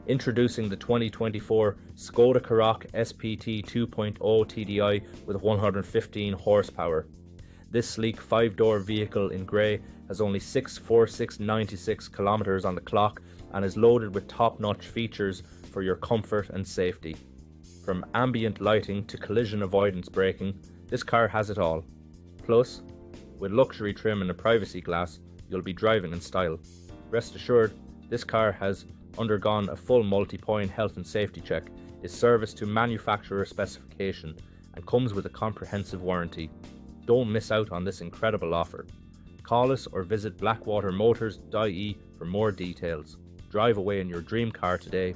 Introducing the 2024 Skoda Karoq SPT 2.0TDI with 115 horsepower. This sleek 5-door vehicle in grey has only 64696 kilometres on the clock and is loaded with top-notch features for your comfort and safety. From ambient lighting to collision avoidance braking, this car has it all. Plus, with luxury trim and a privacy glass, you'll be driving in style. Rest assured, this car has undergone a full multi-point health and safety check, is serviced to manufacturer specification, and comes with a comprehensive warranty. Don't miss out on this incredible offer. Call us or visit blackwatermotors.ie for more details. Drive away in your dream car today